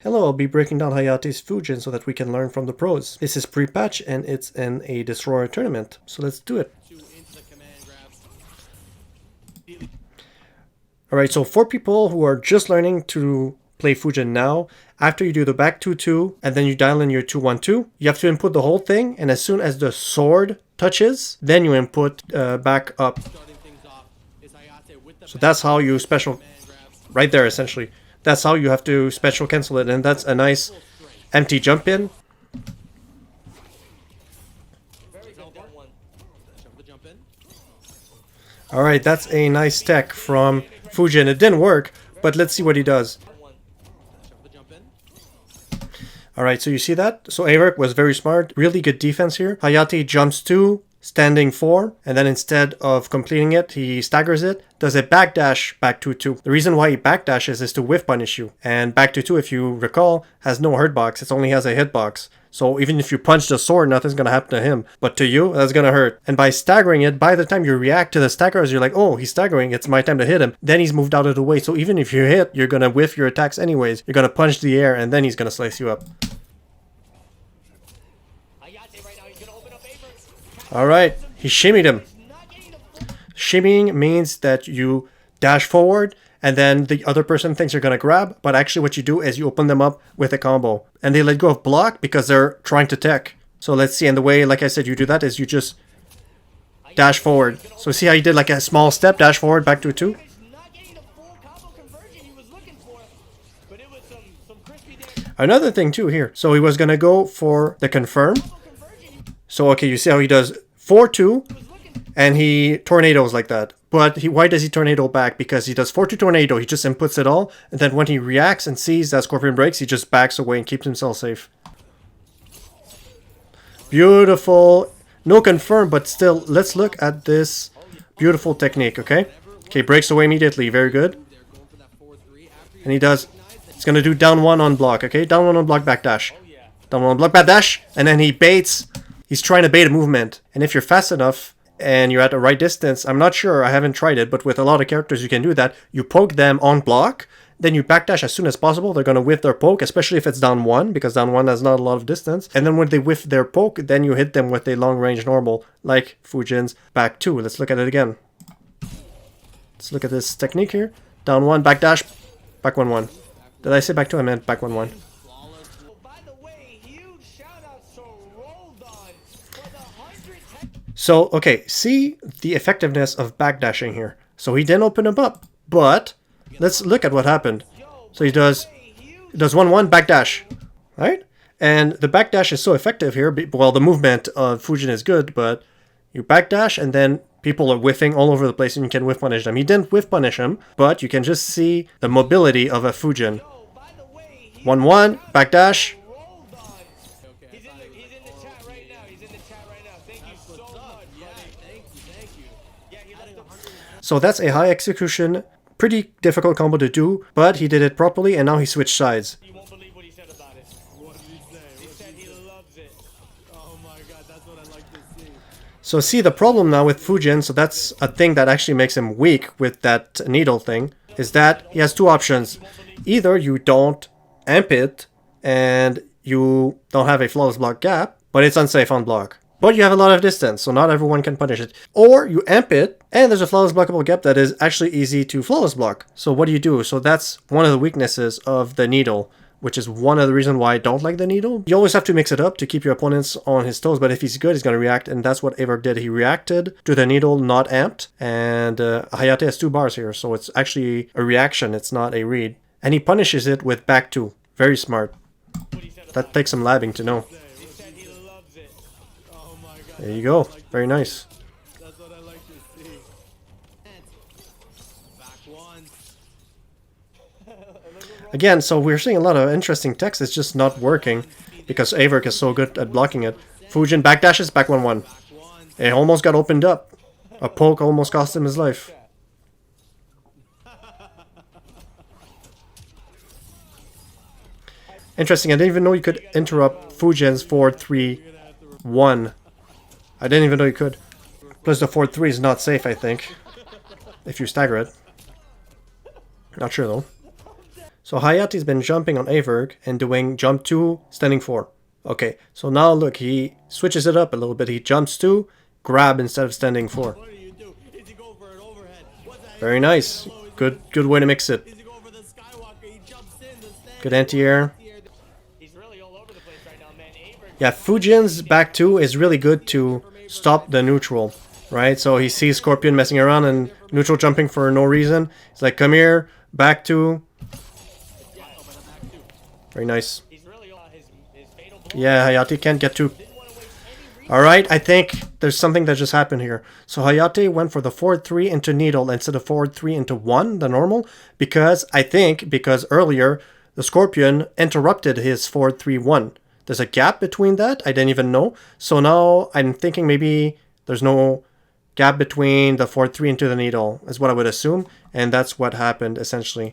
Hello, I'll be breaking down Hayate's Fujin so that we can learn from the pros. This is pre-patch and it's in a Destroyer tournament, so let's do it. Alright, so for people who are just learning to play Fujin now, after you do the back 2-2 and then you dial in your 2-1-2, you have to input the whole thing, and as soon as the sword touches, then you input back up. So that's how you special, right there essentially. That's how you have to special cancel it, and that's a nice empty jump in. Alright, that's a nice tech from Fujin. It didn't work, but let's see what he does. Alright, so you see that? So Averic was very smart. Really good defense here. Hayate jumps 2, standing 4, and then instead of completing it, he staggers it, does a backdash back 2-2. The reason why he backdashes is to whiff punish you. And back 2-2, if you recall, has no hurt box. It only has a hitbox. So even if you punch the sword, nothing's going to happen to him. But to you, that's going to hurt. And by staggering it, by the time you react to the staggers, you're like, oh, he's staggering, it's my time to hit him. Then he's moved out of the way. So even if you hit, you're going to whiff your attacks anyways. You're going to punch the air, and then he's going to slice you up. Alright, he shimmied him. Shimmying means that you dash forward, and then the other person thinks you're going to grab, but actually what you do is you open them up with a combo. And they let go of block because they're trying to tech. So let's see, and the way, like I said, you do that is you just dash forward. So see how you did like a small step, dash forward, back to a 2? Another thing too here, so he was going to go for the confirm. So okay, you see how he does 4-2, and he tornadoes like that. But why does he tornado back? Because he does 4-2 tornado, he just inputs it all, and then when he reacts and sees that Scorpion breaks, he just backs away and keeps himself safe. Beautiful. No confirm, but still, let's look at this beautiful technique, okay? Okay, breaks away immediately, very good. And he does, it's gonna do down 1 on block, okay? Down 1 on block, backdash. Down 1 on block, backdash, and then he baits. He's trying to bait a movement, and if you're fast enough and you're at the right distance, I'm not sure, I haven't tried it, but with a lot of characters you can do that. You poke them on block, then you backdash as soon as possible. They're going to whiff their poke, especially if it's down 1, because down 1 has not a lot of distance. And then when they whiff their poke, then you hit them with a long range normal, like Fujin's back 2. Let's look at it again. Let's look at this technique here. Down 1, backdash, back 1-1. Did I say back 2? I meant back 1-1. So, okay, see the effectiveness of backdashing here. So he didn't open him up, but let's look at what happened. So he does 1-1, backdash, right? And the backdash is so effective here. Well, the movement of Fujin is good, but you backdash and then people are whiffing all over the place and you can whiff punish them. He didn't whiff punish him, but you can just see the mobility of a Fujin. 1-1, backdash. So that's a high execution, pretty difficult combo to do, but he did it properly and now he switched sides. You won't believe what he said about it. What did he say? He said he loves it. Oh my god, that's what I like to see. So see the problem now with Fujin, so that's a thing that actually makes him weak with that needle thing, is that he has two options. Either you don't amp it and you don't have a flawless block gap, but it's unsafe on block. But you have a lot of distance, so not everyone can punish it. Or you amp it, and there's a flawless blockable gap that is actually easy to flawless block. So what do you do? So that's one of the weaknesses of the needle, which is one of the reasons why I don't like the needle. You always have to mix it up to keep your opponents on his toes, but if he's good, he's going to react, and that's what Averic did. He reacted to the needle, not amped, and Hayate has 2 bars here, so it's actually a reaction, it's not a read. And he punishes it with back 2. Very smart. That takes some labbing to know. There you go. Very nice. That's what I like to see. Again, so we're seeing a lot of interesting text. It's just not working because Averic is so good at blocking it. Fujin backdashes, back 1-1. It almost got opened up. A poke almost cost him his life. Interesting, I didn't even know you could interrupt Fujin's 4-3-1. I didn't even know you could. Plus the 4-3 is not safe, I think. If you stagger it. Not sure though. So Hayate's been jumping on Averk and doing jump 2, standing 4. Okay, so now look, he switches it up a little bit. He jumps 2, grab instead of standing 4. What do you do? Is he go for an overhead? What's that? Very nice. Good way to mix it. Is he go for the Skywalker? He jumps in the stand. Good anti-air. He's really all over the place right now, man. Averk. Yeah, Fujin's back 2 is really good to stop the neutral, right? So he sees Scorpion messing around and neutral jumping for no reason. He's like, come here, back 2. Very nice. He's really his fatal blow. Yeah, Hayate can't get too... Didn't want to waste any resources. Alright, I think there's something that just happened here. So Hayate went for the forward 3 into needle instead of forward 3 into 1, the normal, because earlier the Scorpion interrupted his forward 3-1. There's a gap between that, I didn't even know. So now I'm thinking maybe there's no gap between the forward 3 into the needle, is what I would assume, and that's what happened essentially.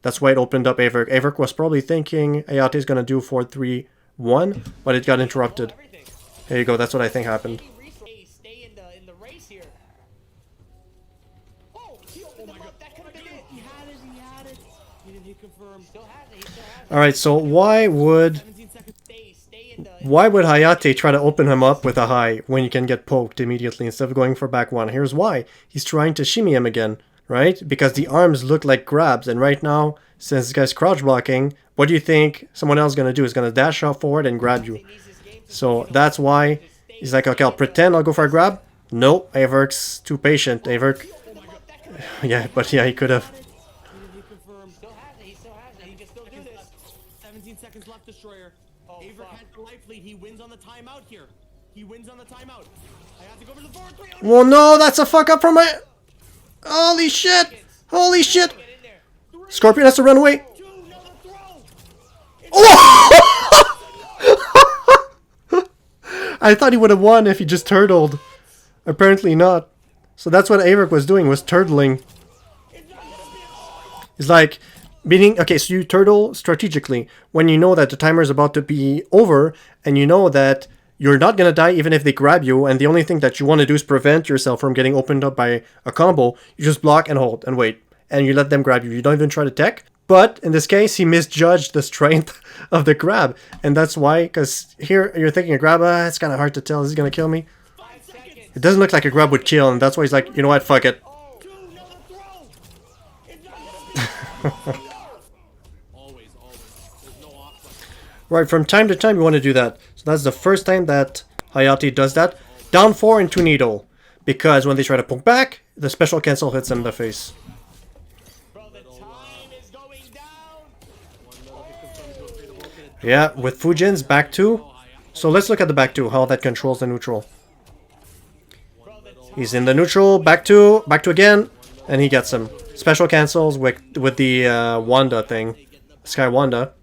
That's why it opened up Averk. Averk was probably thinking Hayate's gonna do forward 3-1, but it got interrupted. Everything. There you go, that's what I think happened. Any resources. Stay in the race here. Oh, he opened him up. That could have been it. He had it. He had it. He confirmed. Still has it. He still has it. Alright, so why would 17 seconds. Stay in the. Why would Hayate try to open him up with a high when you can get poked immediately instead of going for back 1? Here's why. He's trying to shimmy him again, right? Because the arms look like grabs, and right now, since this guy's crouch blocking, what do you think someone else is going to do? Is going to dash out forward and grab you. So that's why he's like, okay, I'll pretend I'll go for a grab. Nope, Averk's too patient. Averk, yeah, but yeah, he could have. He confirmed. Still has it. He still has it. He can still do this. 17 seconds left, Destroyer. Averk fuck. has the life lead. He wins on the timeout here. He wins on the timeout. I have to go for the forward 3. Well, no, that's a fuck up from my... Holy shit! Holy shit! Get in there. Scorpion has to run away. 2, now the throw. I thought he would have won if he just turtled. Apparently not. So that's what Averk was doing, was turtling. He's like, meaning, okay, so you turtle strategically when you know that the timer is about to be over and you know that you're not going to die even if they grab you, and the only thing that you want to do is prevent yourself from getting opened up by a combo. You just block and hold and wait, and you let them grab you. You don't even try to tech. But in this case, he misjudged the strength of the grab, and that's why, because here you're thinking a grab, it's kind of hard to tell, is he going to kill me? 5 seconds. It doesn't look like a grab would kill, and that's why he's like, you know what, fuck it. 2, now the throw. It's not gonna be. Always. There's no off. Right, from time to time you want to do that. So that's the first time that Hayate does that. Down 4 into needle. Because when they try to poke back, the special cancel hits him in the face. Bro, the time is going down. Yeah, with Fujin's back 2. So let's look at the back 2, how that controls the neutral. He's in the neutral, back 2 again, and he gets him. Special cancels with the Wanda thing. Sky Wanda.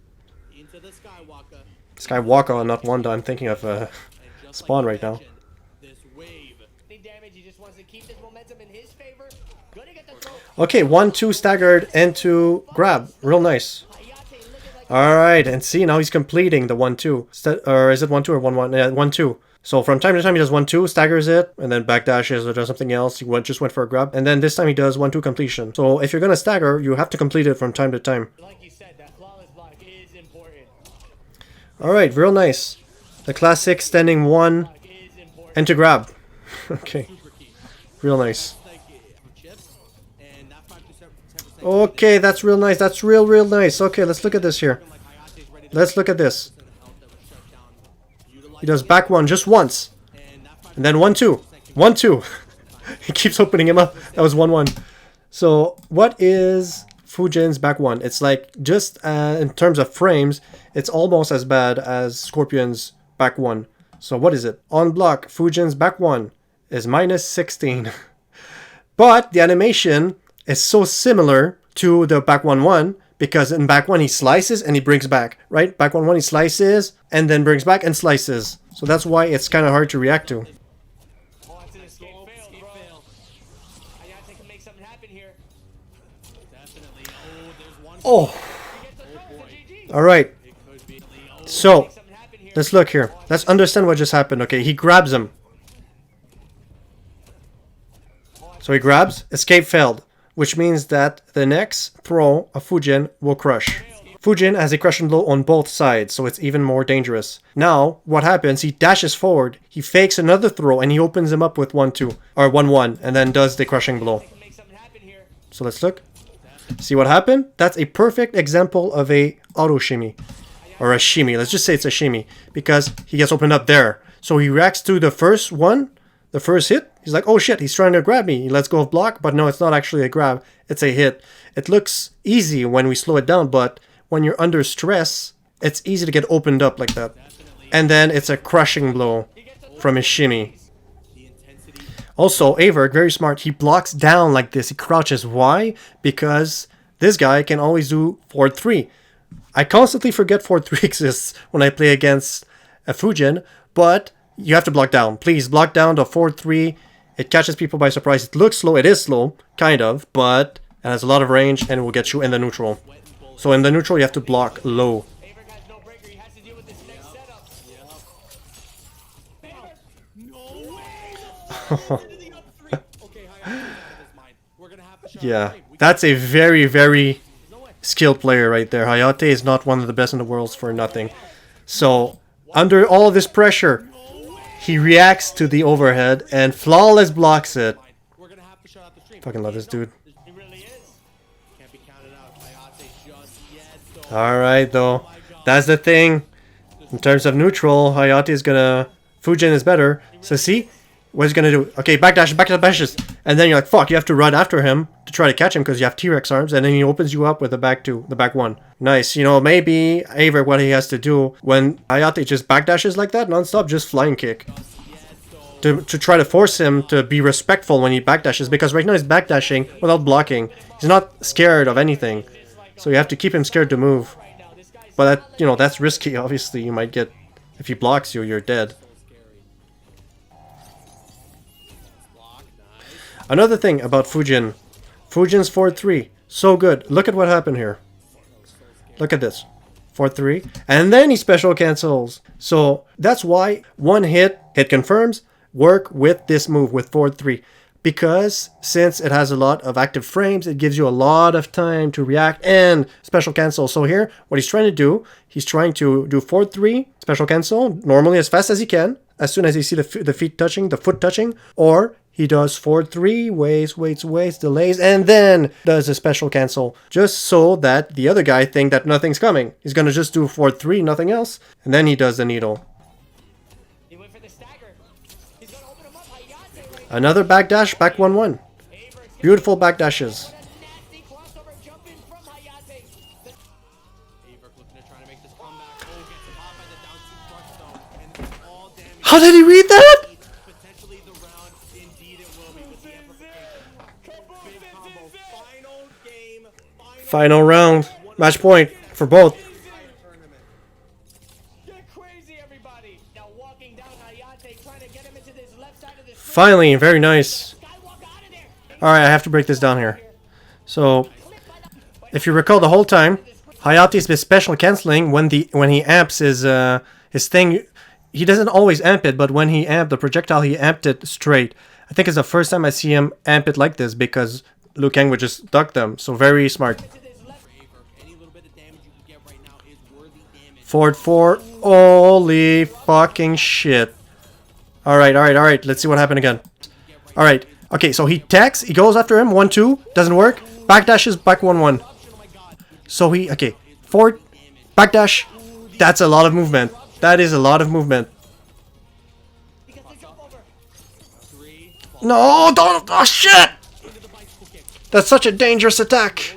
Into the Skywalker. Skywalker, not Wanda. I'm thinking of Spawn right now. This wave. Any damage. He just wants to keep this momentum in his favor. Gonna get the throw. Okay, 1-2 staggered into grab. Real nice. Hayate looking like Alright, and see, now he's completing the 1-2. Or is it 1-2 or 1-1? Yeah, 1-2. So from time to time he does 1-2, staggers it, and then backdashes or does something else. He just went for a grab. And then this time he does 1-2 completion. So if you're gonna stagger, you have to complete it from time to time. like you said, that flawless block is important. Alright, real nice. The classic standing 1 Block is important. and to grab. Okay, real nice. Like chips. And that 5 to 10%. Okay, that's real nice. That's real nice. Okay, let's look at this here. Like Hayate's ready to Let's look at this. health that would shut down. Utilize He does back 1 just once. and that 5 And then 1-2. 1-2. He keeps opening him up. That was 1-1. So what is Fujin's back 1? It's like, just in terms of frames, it's almost as bad as Scorpion's back 1. So what is it? On block, Fujin's back 1 is minus 16. But the animation is so similar to the back 1-1 because in back 1 he slices and he brings back, right? Back 1-1 he slices and then brings back and slices. So that's why it's kind of hard to react to. Oh, it's an escape fail, bro. Hayate can make something happen here. Definitely. Oh, there's one. Oh, He gets the throw for GG. all right. It could be. Oh, So Make something happen here. let's look here. Let's understand what just happened. Okay, he grabs him. So he grabs, escape failed, which means that the next throw of Fujin will crush. Fujin has a crushing blow on both sides, so it's even more dangerous. Now, what happens, he dashes forward, he fakes another throw, and he opens him up with 1-2, or 1-1, and then does the crushing blow. Make something happen here. So let's look. See what happened? That's a perfect example of a auto shimmy. Or a shimmy. Let's just say it's a shimmy. Because he gets opened up there. So he reacts to the first one. The first hit. He's like, oh shit, he's trying to grab me. He lets go of block. But no, it's not actually a grab. It's a hit. It looks easy when we slow it down. But when you're under stress, it's easy to get opened up like that. And then it's a crushing blow from his shimmy. Also, Avert, very smart, he blocks down like this, he crouches. Why? Because this guy can always do forward 3. I constantly forget forward 3 exists when I play against a Fujin, but you have to block down. Please, block down to forward 3. It catches people by surprise. It looks slow, it is slow, kind of, but it has a lot of range and it will get you in the neutral. So in the neutral, you have to block low. Avert has no breaker. He has to deal with this next setup. Avert! No way! Okay, Hayate, we're gonna have to show Yeah, that's a very, very skilled player right there. Hayate is not one of the best in the world for nothing. So, under all this pressure, he reacts to the overhead and flawless blocks it. We're gonna have to shut out the stream. Fucking love this dude. He really is. Can't be counted out. Hayate just yet, though. Alright, though. That's the thing. In terms of neutral, Hayate is gonna... Fujin is better. So see? What he's gonna do? Okay, backdash, backdashes. And then you're like, fuck, you have to run after him to try to catch him because you have T-Rex arms. And then he opens you up with the back 2, the back 1. Nice. You know, maybe Avert, what he has to do when Hayate just backdashes like that, non-stop, just flying kick. To try to force him to be respectful when he backdashes. Because right now he's backdashing without blocking. He's not scared of anything. So you have to keep him scared to move. But that, you know, that's risky. Obviously, you might get... If he blocks you, you're dead. Another thing about Fujin. Fujin's 4-3. So good. Look at what happened here. Look at this. 4-3. And then he special cancels. So that's why one hit confirms, work with this move with 4-3. Because since it has a lot of active frames, it gives you a lot of time to react and special cancel. So here, what he's trying to do, he's trying to do 4-3, special cancel, normally as fast as he can, as soon as you see the feet touching, the foot touching, or he does 4-3, waits, delays, and then does a special cancel. Just so that the other guy think that nothing's coming. He's gonna just do 4-3, nothing else, and then he does the needle. He went for the stagger. He's gonna open him up. Hayate right Another backdash, back 1-1. Beautiful backdashes. nasty crossover jumping from Hayate. Avert looking to try to make this comeback. Oh, gets caught by the down 2 crush though. And all damage. How did he read that? Potentially the round. Indeed it will be with the amplification. Big combo. Final game. Final round. Match point for both. Tournament. Get crazy, everybody. Now walking down Hayate, trying to get him into this left side of the street. Finally, very nice. Skywalk out of there. Alright, I have to break this down here. So, if you recall the whole time, Hayate's been special canceling when he amps his thing. He doesn't always amp it, but when he amped the projectile, he amped it straight. I think it's the first time I see him amp it like this because Liu Kang would just duck them. So very smart. Any little bit of damage you can get right now is worthy damage. Forward 4. Holy fucking shit. Alright. Let's see what happened again. Alright. Okay, so he techs. He goes after him. 1-2. Doesn't work. Backdashes. Back 1-1. So he... Okay. Forward. Backdash. That's a lot of movement. That is a lot of movement. No, don't... Oh, shit! That's such a dangerous attack.